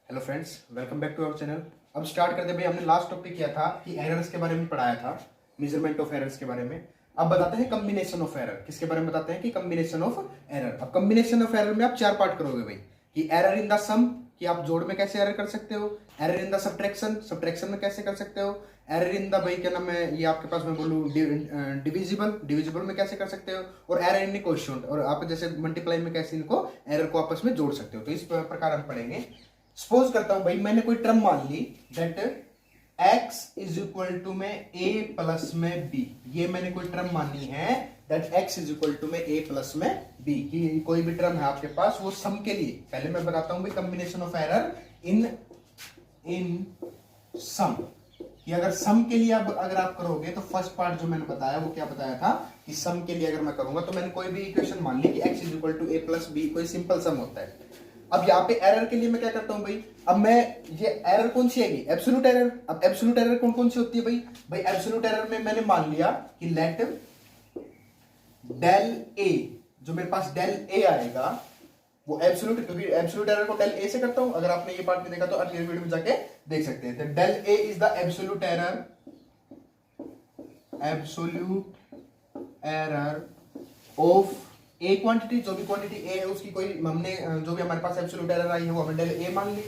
Hello friends, welcome back to our channel. अब start करते भाई। हमने लास्ट टॉपिक किया था कि एरर्स के बारे में पढ़ाया था, मेजरमेंट ऑफ एरर्स के बारे में। अब बताते हैं कम्बिनेशन ऑफ एरर। किसके बारे में बताते हैं कि कम्बिनेशन ऑफ एरर। अब कम्बिनेशन ऑफ एरर में आप चार पार्ट करोगे भाई, कि एरर इन द सम, कि आप जोड़ में कैसे एरर कर सकते हो, error in the subtraction, subtraction में कैसे कर सकते हो, एरर इन द भाई क्या नाम है ये आपके पास मैं बोलूँ डिविजिबल, डिविजिबल में कैसे कर सकते हो, और एरर इन कोएफिशिएंट, और आप जैसे मल्टीप्लाई में कैसे इनको एरर को आपस में जोड़ सकते हो। तो इस प्रकार हम पढ़ेंगे। सपोज करता हूं भाई, मैंने कोई टर्म मान ली that x is equal to में a प्लस में b। ये मैंने कोई टर्म मानी है that x is equal to में a प्लस में b, कि कोई भी टर्म है आपके पास वो सम के लिए। पहले मैं बताता हूं भाई कॉम्बिनेशन ऑफ एरर इन सम, कि अगर सम के लिए अगर आप करोगे तो फर्स्ट पार्ट जो मैंने बताया वो क्या बताया था कि सम के लिए अगर मैं करूंगा तो मैंने कोई भी इक्वेशन मान ली कि x is equal to a plus b, कोई सिंपल सम होता है। अब यहाँ पे एरर के लिए मैं क्या करता हूं भाई, अब मैं ये एरर कौन सी आएगी, एब्सोल्यूट एरर। अब एब्सोल्यूट एरर कौन कौन सी होती है भाई एब्सोल्यूट एरर में मैंने मान लिया कि लेट डेल ए, जो मेरे पास डेल ए आएगा वो एब्सोल्यूट, क्योंकि एब्सोल्यूट एरर को डेल ए से करता हूं। अगर आपने ये पार्ट नहीं देखा तो अर्लियर वीडियो में जाके देख सकते हैं। तो del A is the absolute error, absolute error of a quantity. जो भी क्वांटिटी ए है उसकी कोई हमने जो भी हमारे पास एब्सोल्यूट एरर आई है वो हमने डेल ए मान ली।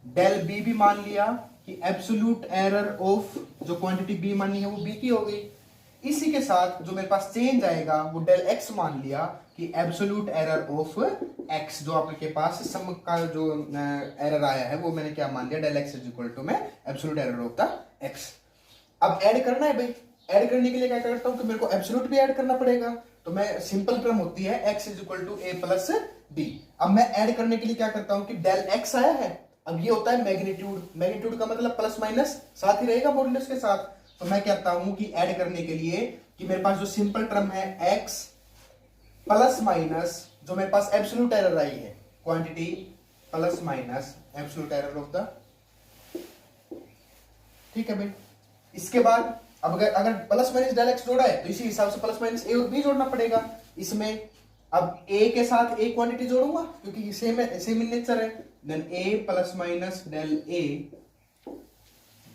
डेल बी भी मान लिया कि एब्सोल्यूट एरर ऑफ जो क्वांटिटी बी मानी है वो बी की हो गई। इसी के साथ जो मेरे पास चेंज आएगा वो डेल एक्स मान लिया कि एब्सोल्यूट एरर ऑफ एक्स, जो आपके पास सम का जो एरर आया है वो मैंने क्या मान लिया, del x is equal to में absolute error of the x. अब ऐड करना है भाई, ऐड करने के लिए क्या करता हूं कि मेरे को एब्सोल्यूट भी ऐड करना पड़ेगा। तो मैं सिंपल टर्म होती है x is equal to a plus B. अब मैं ऐड करने के लिए क्या करता हूं कि डेल x आया है, अब ये होता है मैग्नीट्यूड। मैग्नीट्यूड का मतलब प्लस माइनस साथ ही रहेगा मॉड्यूलस के साथ। तो मैं कहता हूं कि ऐड करने के लिए कि मेरे पास जो सिंपल टर्म है x प्लस माइनस जो मेरे पास एब्सोल्यूट एरर आई है quantity plus minus absolute error of the, ठीक है भाई। इसके बाद अब अगर प्लस माइनस डेल एक्स जोड़ा है तो इसी हिसाब से प्लस माइनस ए और बी जोड़ना पड़ेगा इसमें। अब ए के साथ ए क्वांटिटी जोड़ूंगा क्योंकि सेम है, सेम इन नेचर है। देन ए प्लस माइनस डेल ए,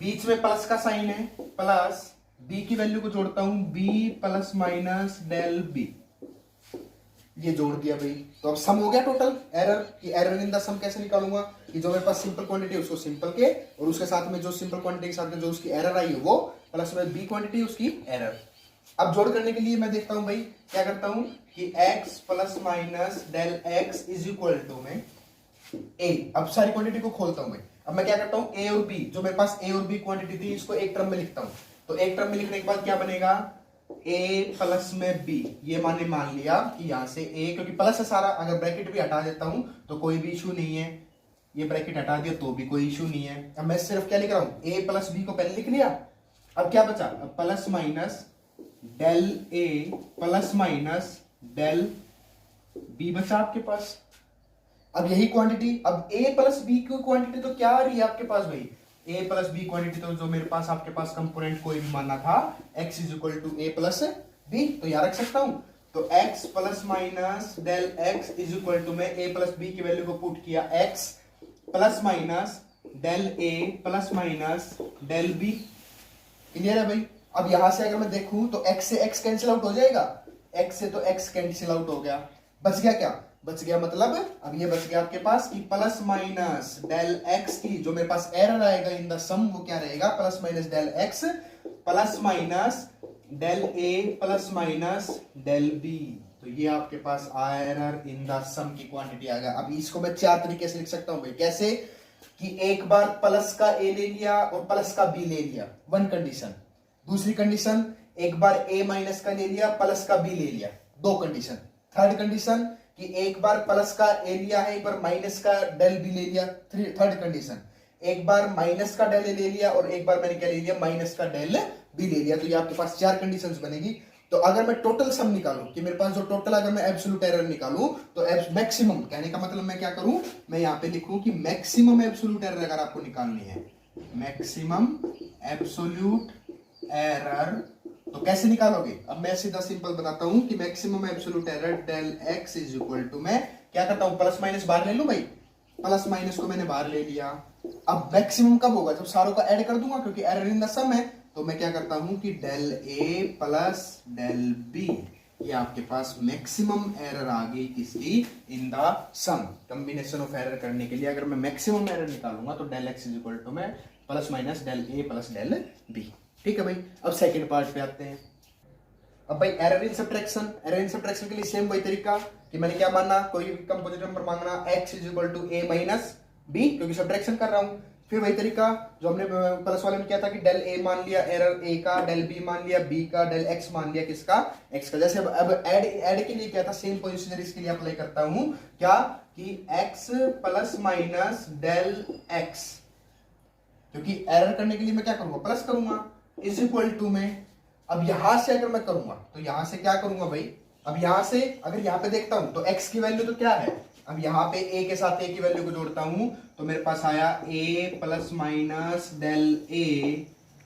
बीच में प्लस का साइन है, प्लस बी की वैल्यू को जोड़ता हूं B plus minus del B, ये जोड़ दिया भाई। तो अब सम हो गया टोटल एरर, कि एरर इन द सम कैसे निकालूंगा कि जो मेरे पास सिंपल क्वांटिटी है उसको सिंपल के, और उसके साथ में जो सिंपल क्वांटिटी के साथ में जो उसकी एरर आई है वो प्लस में बी क्वांटिटी उसकी एरर। अब जोड़ करने के लिए मैं देखता हूं भाई क्या करता हूं कि x plus minus del x is equal to में ए। अब सारी क्वांटिटी को खोलता हूं भाई। अब मैं क्या करता हूं ए और बी, जो मेरे पास ए और बी क्वांटिटी थी इसको एक टर्म में लिखता हूं। तो एक टर्म में लिखने के बाद क्या बनेगा, a प्लस में b। ये मैंने मान लिया कि यहां से a, क्योंकि प्लस है सारा, अगर ब्रैकेट भी हटा देता हूं तो कोई भी इशू नहीं है, ये ब्रैकेट हटा दिया तो भी कोई इशू नहीं है। अब मैं सिर्फ क्या लिख रहा हूं, a प्लस b को पहले लिख लिया। अब क्या बचा, अब plus minus del a plus minus del b बचा आपके पास। अब यही क्वांटिटी, अब a प्लस b की क्वांटिटी तो क्या आ रही है आपके पास भाई, a प्लस बी क्वांटिटी तो जो मेरे पास आपके पास कंपोनेंट कोई भी माना था x is equal to a plus B, तो यहाँ रख सकता हूं। तो x plus minus del x is equal to में a प्लस बी की वैल्यू को पुट किया x plus minus del a plus minus del b। Clear है भाई। अब यहां से अगर मैं देखूं तो x से x कैंसिल आउट हो जाएगा, x से तो x कैंसिल आउट हो गया, बच गया क्या, बच गया मतलब अब ये बच गया आपके पास कि प्लस माइनस डेल एक्स की जो मेरे पास एरर आएगा इन द सम वो क्या रहेगा, plus minus del x plus minus del ए प्लस माइनस डेल बी। तो ये आपके पास एरर इन द सम की क्वांटिटी आ गया। अब इसको मैं चार तरीके से लिख सकता हूं भाई, कैसे कि एक बार प्लस का ए ले लिया और प्लस का बी ले लिया, वन कंडीशन। दूसरी कंडीशन एक बार ए माइनस का ले लिया प्लस का बी ले लिया, दो कंडीशन। थर्ड कंडीशन कि एक बार प्लस का ए लिया है एक बार माइनस का डेल बी ले लिया, थर्ड कंडीशन। एक बार माइनस का डेल ए ले लिया और एक बार मैंने क्या ले लिया, माइनस का डेल बी ले लिया। तो ये आपके पास चार कंडीशंस बनेगी। तो अगर मैं टोटल सम निकालूं कि मेरे पास जो टोटल, अगर मैं एब्सोल्यूट एरर निकालूं तो मैक्सिमम, कहने का मतलब मैं क्या करूं, मैं यहां पे लिखूं कि मैक्सिमम एब्सोल्यूट एरर अगर आपको निकालनी है, मैक्सिमम एब्सोल्यूट एरर, तो कैसे निकालोगे। अब मैं सीधा सिंपल बताता हूं कि maximum absolute error del x is equal to, मैं क्या करता हूं प्लस माइनस बाहर ले लूं भाई, प्लस माइनस को मैंने बाहर ले लिया। अब मैक्सिमम कब होगा, जब सारों का ऐड कर दूंगा, क्योंकि एरर इन द सम है। तो मैं क्या करता हूं कि डेल ए प्लस डेल बी, ये आपके पास मैक्सिमम एरर आ गई किसकी, in the sum. Combination of error करने के लिए अगर मैं मैक्सिमम एरर निकालूंगा तो del x is equal to में प्लस माइनस डेल ए प्लस डेल बी। ठीक है भाई, अब सेकंड पार्ट पे आते हैं। अब भाई error in subtraction, error in subtraction के लिए सेम वही तरीका कि मैंने क्या माना, कोई भी कंपोजिट नंबर मांगना x is equal to a minus B, क्योंकि सब्ट्रैक्शन कर रहा हूं। फिर वही तरीका जो हमने प्लस वाले में किया था कि डेल a मान लिया एरर a का, डेल b मान लिया b का, डेल x मान लिया किसका, x का। जैसे अब ऐड के लिए क्या था, सेम पोजीशन इसके लिए अप्लाई करता हूं क्या कि x plus minus del x, क्योंकि एरर करने के लिए मैं क्या करूंगा, प्लस करूंगा, इज इक्वल टू में। अब यहां से अगर मैं करूंगा तो यहां से क्या करूंगा भाई, अब यहां से अगर यहां पे देखता हूं तो x की वैल्यू तो क्या है, अब यहां पे a के साथ a की वैल्यू को जोड़ता हूं तो मेरे पास आया a plus minus del a,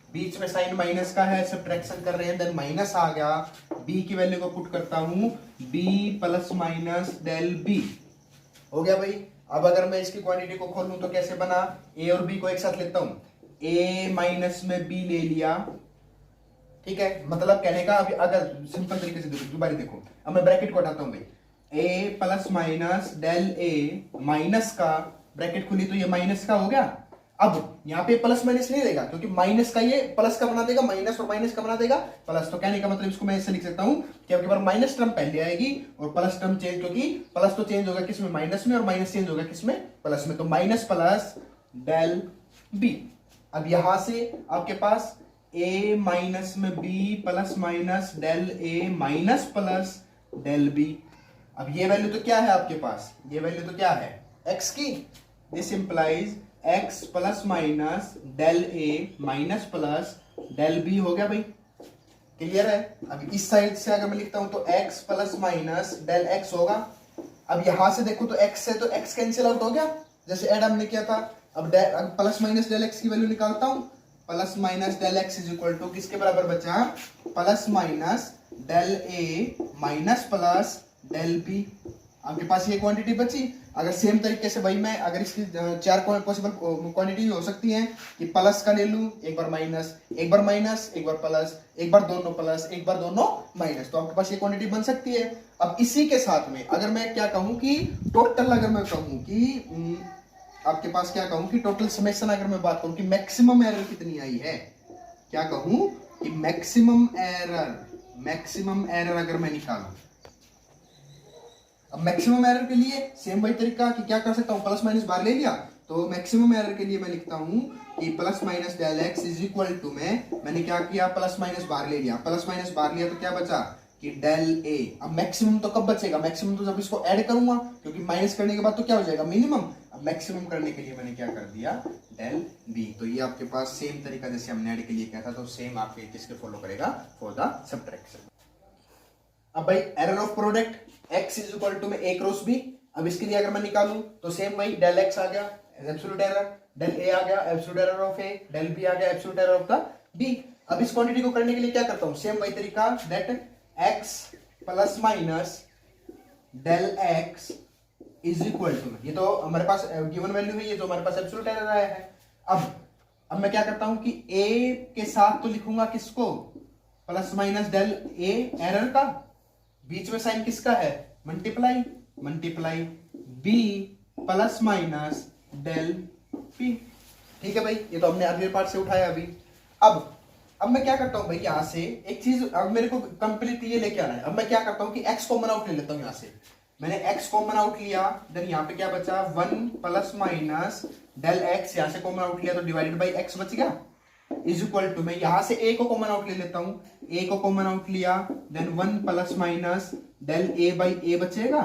बीच में साइन माइनस का है, सब्ट्रैक्शन कर रहे हैं, देन माइनस आ गया, b की वैल्यू को पुट करता हूं b plus minus del b, हो गया भाई। अब अगर मैं इसकी क्वांटिटी को खोलूं तो कैसे बना, a और b को एक साथ लेता हूं, a माइनस में b ले लिया, ठीक है। मतलब कहने का अभी अगर सिंपल तरीके से देखो, दोबारा देखो, अब मैं ब्रैकेट को हटाता हूं भाई, a plus minus del a, minus का ब्रैकेट खुली तो ये माइनस का हो गया। अब यहाँ पे प्लस माइनस नहीं देगा, क्योंकि माइनस का ये प्लस का बना देगा, माइनस और माइनस का बना देगा प्लस। तो कहने का मतलब इसको मैं ऐसे लिख सकता हूं कि आपके पास माइनस टर्म पहले आएगी और प्लस टर्म चेंज, क्योंकि प्लस तो चेंज होगा किसमें, माइनस में, और माइनस चेंज होगा किसमें, प्लस में। तो माइनस प्लस डेल बी। अब यहां से आपके पास a माइनस में b plus minus del a minus plus del b। अब ये वैल्यू तो क्या है आपके पास, ये वैल्यू तो क्या है x की, this implies x plus minus del a minus plus del b, हो गया भाई, क्लियर है। अब इस साइड से अगर मैं लिखता हूं तो x plus minus del x होगा। अब यहां से देखो तो x से तो x कैंसिल आउट हो गया, जैसे ऐड हमने किया था। अब प्लस माइनस डेल x की वैल्यू निकालता हूं, plus minus del x is equal to किसके बराबर बचा, plus minus del a minus plus del b. आपके पास ये क्वांटिटी बची। अगर सेम तरीके से भाई मैं अगर इसकी चार पॉसिबल क्वांटिटी हो सकती हैं कि प्लस का ले लूं, एक बार माइनस, एक बार माइनस, एक बार प्लस, एक बार दोनों प्लस, एक बार दोनों माइनस, तो आपके पास ये क्वांटिटी बन सकती है। अब इसी के साथ में अगर मैं क्या कहूं कि टोटल, अगर मैं कहूं कि आपके पास क्या कहूं कि टोटल समेशन, अगर मैं बात करूं कि मैक्सिमम एरर कितनी आई है, क्या कहूं कि मैक्सिमम एरर अगर मैं निकालूं, अब मैक्सिमम एरर के लिए सेम वही तरीका कि क्या कर सकता हूं, प्लस माइनस बाहर ले लिया, तो मैक्सिमम एरर के लिए मैं लिखता हूं कि plus minus del x is equal to में, मैंने क्या किया, प्लस माइनस बाहर ले लिया, प्लस माइनस बाहर लिया तो क्या बचा कि डेल ए। अब मैक्सिमम तो कब बचेगा, मैक्सिमम तो जब इसको ऐड करूंगा, क्योंकि माइनस करने के बाद तो क्या हो जाएगा, मिनिमम। अब मैक्सिमम करने के लिए मैंने क्या कर दिया, डेल बी। तो ये आपके पास सेम तरीका जैसे हमने ऐड के लिए किया था, तो सेम आपके किसके फॉलो करेगा, फॉर द सब्ट्रैक्शन। अब भाई error of product x is equal to में a क्रॉस b। अब इसके लिए अगर मैं निकालूं तो सेम वही डेल x आ गया एब्सोल्यूट एरर, डेल a आ गया absolute error of a, del b आ गया absolute error of the b। अब इस क्वांटिटी को करने के लिए क्या करता हूं, सेम वही तरीका, that x plus minus del x is equal to, ये तो हमारे पास गिवन वैल्यू है, ये तो हमारे पास एब्सोल्यूट एरर आया है। अब मैं क्या करता हूं कि a के साथ तो लिखूंगा किसको, plus minus del a error का, बीच में साइन किसका है, multiply, multiply b plus minus del p। ठीक है भाई, ये तो हमने अगले पार्ट से उठाया अभी। अब मैं क्या करता हूं भाई, यहां से एक चीज, अब मेरे को कंप्लीट ये लेके आना है। अब मैं क्या करता हूं कि x कॉमन आउट ले लेता हूं, यहां से मैंने x कॉमन आउट लिया, देन यहां पे क्या बचा, 1 प्लस माइनस डेल x, यहां से कॉमन आउट लिया तो डिवाइडेड बाई x बच गया, इज इक्वल टू में यहां से a को कॉमन आउट ले लेता हूं, a को कॉमन आउट लिया, then 1 plus minus del a by a बचेगा,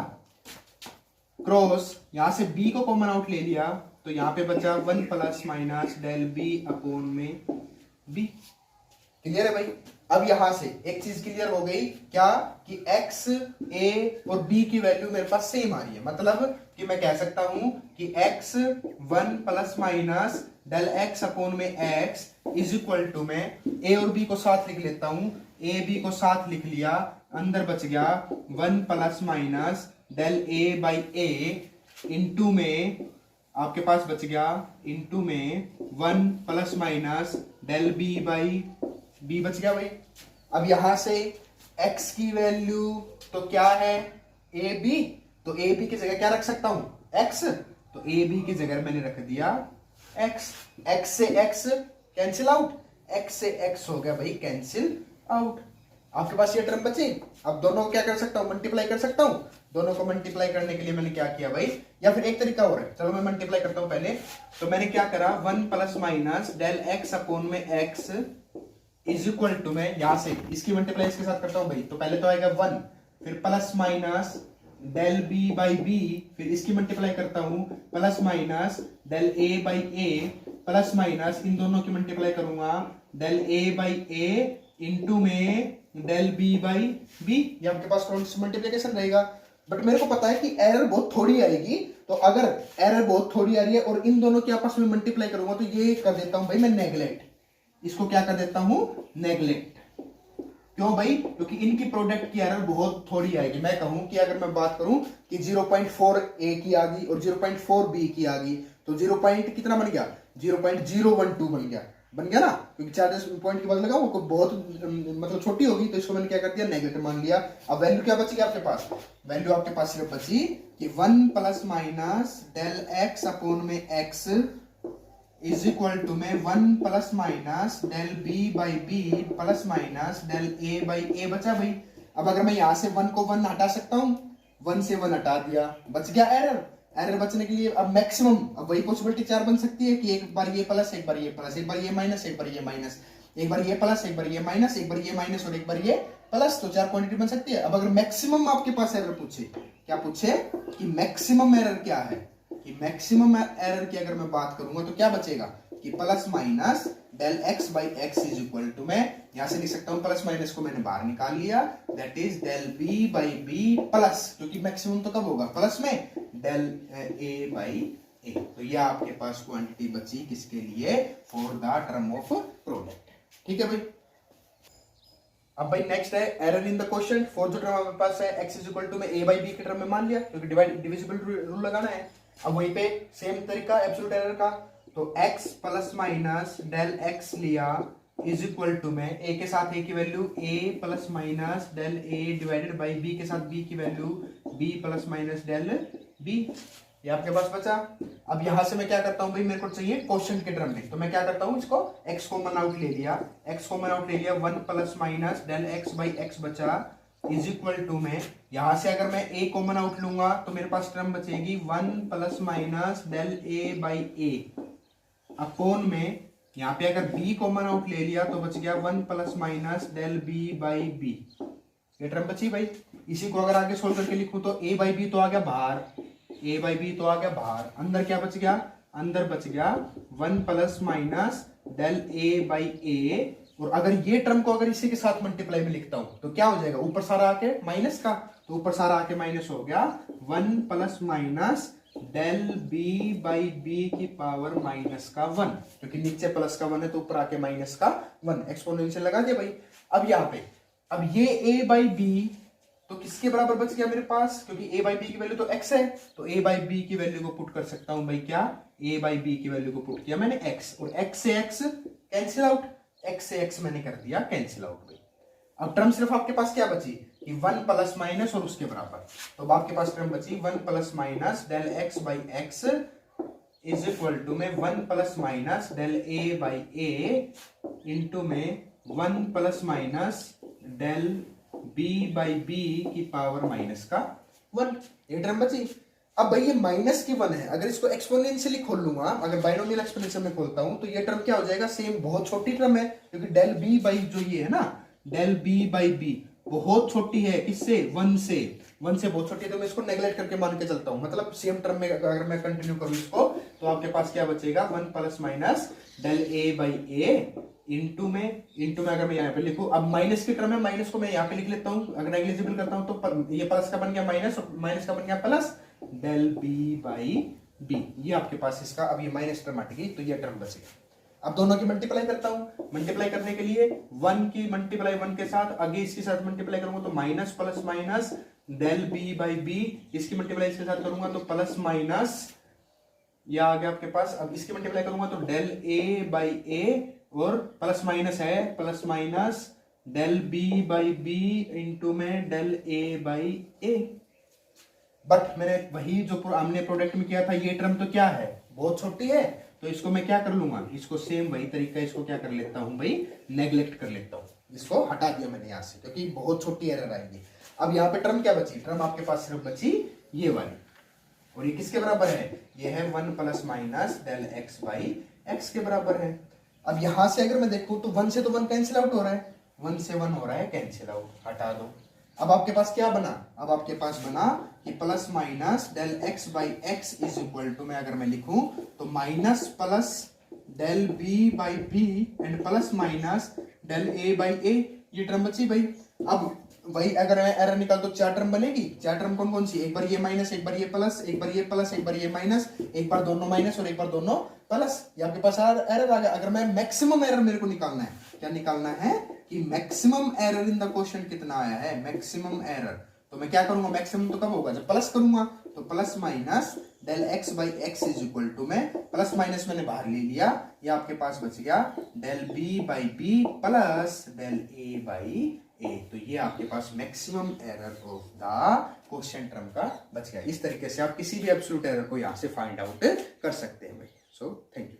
क्रॉस यहां से b को कॉमन आउट ले लिया तो यहां पे बचा 1 plus minus del b upon में b। क्लियर है भाई। अब यहां से एक चीज क्लियर हो गई क्या कि x, a और b की वैल्यू मेरे पास सेम आ रही है, मतलब कि मैं कह सकता हूं कि x 1 plus minus del x upon में x इज इक्वल टू में a और b को साथ लिख लेता हूं, a b को साथ लिख लिया, अंदर बच गया 1 plus minus del a by a into में आपके पास बच गया इनटू में 1 plus minus del b by b बच गया भाई। अब यहां से x की वैल्यू तो क्या है ए बी, तो ए बी की जगह क्या रख सकता हूं x, तो ए बी की जगह मैंने रख दिया x। x से x कैंसिल आउट, x से x हो गया भाई कैंसिल आउट। आपके पास ये टर्म बची। अब दोनों को क्या कर सकता हूं मल्टीप्लाई कर सकता हूं। दोनों को मल्टीप्लाई करने के लिए मैंने क्या किया भाई, या फिर एक तरीका और है, चलो मैं मल्टीप्लाई करता हूं पहले। तो मैंने क्या करा 1 plus minus del x upon में x इज इक्वल टू, मैं यहां से इसकी मल्टीप्लाई इसके साथ करता हूं भाई, तो पहले तो आएगा 1, फिर plus minus del b by b, फिर इसकी मल्टीप्लाई करता हूं plus minus del a by a, plus minus इन दोनों की मल्टीप्लाई करूंगा del a by a into में डेल बी बाई बी। ये आपके पास क्रॉस मल्टीप्लिकेशन रहेगा। बट मेरे को पता है कि एरर बहुत थोड़ी आएगी, तो अगर एरर बहुत थोड़ी आ रही है और इन दोनों की आपस में मल्टीप्लाई करूंगा तो ये कर देता हूं भाई मैं नेगलेक्ट, इसको क्या कर देता हूं नेगलेक्ट। क्यों भाई, क्योंकि इनकी प्रोडक्ट की एरर बहुत थोड़ी आएगी। मैं कहूं कि अगर मैं बात करूं कि 0.4 ए की आ गई और 0.4 बी की आ गई, तो 0. कितना बन गया 0.012 बन गया ना, क्योंकि चार्जेस पॉइंट की बात लगा वो बहुत मतलब छोटी होगी, तो इसको मैंने क्या कर दिया नेगेटिव मान लिया। अब वैल्यू क्या बची आपके पास, वैल्यू आपके पास सिर्फ बची कि 1 plus minus del x upon में एक्स इज इक्वल टू में 1 plus minus del b by b plus minus del a by a बचा भाई। अब अगर मैं यहां से 1 को 1 हटा सकता हूं, 1 से 1 हटा दिया, बच गया एरर। एरर बचने के लिए अब मैक्सिमम, अब वही पॉसिबिलिटी 4 बन सकती है कि एक बार ये प्लस, एक बार ये प्लस, एक बार ये माइनस, एक बार ये माइनस, एक बार ये प्लस, एक बार ये माइनस, एक बार ये माइनस और एक बार ये प्लस, तो 4 क्वांटिटी बन सकती है। अब अगर मैक्सिमम आपके पास एरर पूछे, क्या पूछे कि मैक्सिमम एरर क्या है, कि मैक्सिमम एरर की अगर मैं बात करूंगा तो क्या बचेगा कि plus minus del x by x is equal to, मैं यहां से लिख सकता हूं प्लस माइनस को मैंने बाहर निकाल लिया, that is del b by b plus, क्योंकि मैक्सिमम तो कब होगा प्लस में, डेल ए बाई ए। तो यह आपके पास क्वांटिटी बची किसके लिए, for the term of product. ठीक है भाई। अब भाई नेक्स्ट है error in the question. Fourth जो टर्म हमारे पास है x इज इक्वल टू में a बाई बी के टर्म में मान लिया, क्योंकि डिवाइड डिविजिबल रूल लगाना है। अब वहीं पे सेम तरीका एब्सोल्यूट एरर का, तो x plus minus del x लिया इज इक्वल टू में a के साथ a की value a plus minus del a divided by b के साथ b की value b plus minus del b। ये आपके पास बचा। अब यहां से मैं क्या करता हूं भाई, मेरे को चाहिए क्वेश्चन के टर्म में, तो मैं क्या करता हूं इसको x कॉमन आउट ले लिया, x कॉमन आउट ले लिया, 1 plus minus del x by x बचा इज इक्वल टू में, यहां से अगर मैं a कॉमन आउट लूंगा तो मेरे पास टर्म बचेगी 1 plus minus del a by a upon में, यहां पे अगर b कॉमन आउट ले लिया तो बच गया 1 plus minus del b by b। ये टर्म बची भाई। इसी को अगर आगे सोल्व करके लिखूं तो a बाई बी तो आ गया बाहर, a बाई बी तो आ गया बाहर, अंदर क्या बच गया, अंदर बच गया 1 plus minus del a by a। और अगर ये टर्म को अगर इसी के साथ मल्टीप्लाई में लिखता हूं तो क्या हो जाएगा, ऊपर सारा आके माइनस का, तो ऊपर सारा आके माइनस हो गया 1 plus minus del b by b की पावर माइनस का 1, क्योंकि नीचे प्लस का 1 है तो ऊपर आके माइनस का 1, एक्सपोनेंशियल लगा दिया भाई। अब यहाँ पे अब ये a बाई b तो किसके बराबर बच गया मेरे पास, क्योंकि a बाई बी की वैल्यू तो x है, तो a बाई बी की वैल्यू को पुट कर सकता हूं भाई, क्या a बाई बी की वैल्यू को पुट किया मैंने x, और x से x कैंसिल आउट, x से x मैंने कर दिया कैंसिल आउट भाई। अब टर्म सिर्फ आपके पास क्या बची कि 1 प्लस माइनस और उसके बराबर, तो अब आपके पास टर्म बची 1 plus minus del x by x is equal to में 1 plus minus del a by a into में 1 plus minus del b by b की पावर माइनस का 1। ये टर्म बची। अब भाई ये माइनस की 1 है, अगर इसको एक्सपोनेंशियली खोल लूंगा, अगर बाइनोमियल एक्सपोनेंशियल में खोलता हूं तो ये टर्म क्या हो जाएगा, सेम बहुत छोटी टर्म है, क्योंकि डेल b बाई जो ये है ना डेल b बाई b बहुत छोटी है, किससे 1 से, 1 से बहुत छोटी है, तो मैं इसको नेगलेक्ट करके मान के चलता हूं, मतलब सेम टर्म में अगर मैं कंटिन्यू करूं इसको तो आपके पास क्या बचेगा 1 plus minus del a by a into में अगर मैं यहाँ पे लिखूं, अब माइनस की टर्म है, माइनस को मैं यहाँ पे लिख लेता हूं, अगर नेग्लिजिबल करता हूं तो ये प्लस का बन गया माइनस और माइनस का बन गया plus del b by b। ये आपके पास इसका अब ये माइनस टर्म हट गई, तो ये टर्म बचेगा। अब दोनों की मल्टीप्लाई करता हूं, मल्टीप्लाई करने के लिए 1 की मल्टीप्लाई 1 के साथ, आगे इसके साथ मल्टीप्लाई करूंगा तो minus plus minus del b by b, इसकी मल्टीप्लाई इसके साथ करूंगा तो प्लस माइनस ये आ गया आपके पास। अब इसके मल्टीप्लाई करूंगा तो डेल ए बाई ए और प्लस माइनस है, plus minus del b by b into में del a by a. But मैंने वही जो हमने प्रोडक्ट में किया था, ये टर्म तो क्या है, बहुत छोटी है, तो इसको मैं क्या कर लूंगा, इसको सेम वही तरीका, इसको क्या कर लेता हूं भाई, नेग्लेक्ट कर लेता हूं, इसको हटा दिया मैंने यहां से, क्योंकि बहुत छोटी एरर आएगी। अब यहाँ पे टर्म क्या बची, टर्म आपके पास सिर्फ बची ये वाली, और ये किसके बराबर है, ये है 1 plus minus del x by x के बराबर है। अब यहां से अगर मैं देखूं तो 1 से तो 1 कैंसिल आउट हो रहा है, 1 से 1 हो रहा है कैंसिल आउट, हटा दो। अब आपके पास क्या बना, अब आपके पास बना कि plus minus del x by x is equal to, मैं अगर मैं लिखूं तो minus plus del b by b and plus minus del a by a, ये टर्म बची भाई। अब वही अगर मैं एरर निकाल तो 4 टर्म बनेगी, 4 टर्म कौन कौन सी, एक बार ये माइनस, एक बार ये प्लस, एक बार ये प्लस, एक बार ये माइनस, एक बार दोनों माइनस और एक बार दोनों प्लस, ये आपके पास एरर आ गया। अगर मैं मैक्सिमम एरर मेरे को निकालना है, क्या निकालना है कि maximum error in the question कितना आया है, मैक्सिमम एरर, तो मैं क्या करूंगा, मैक्सिमम तो कब होगा, जब प्लस करूंगा, तो plus minus del x by x is equal to, में प्लस माइनस मैंने बाहर ले लिया, ये आपके पास बच गया del b by b plus del a by a, तो ये आपके पास maximum error of the question term का बच गया। इस तरीके से आप किसी भी एब्सोल्यूट एरर को यहां से फाइंड आउट कर सकते हैं भाई। So thank you.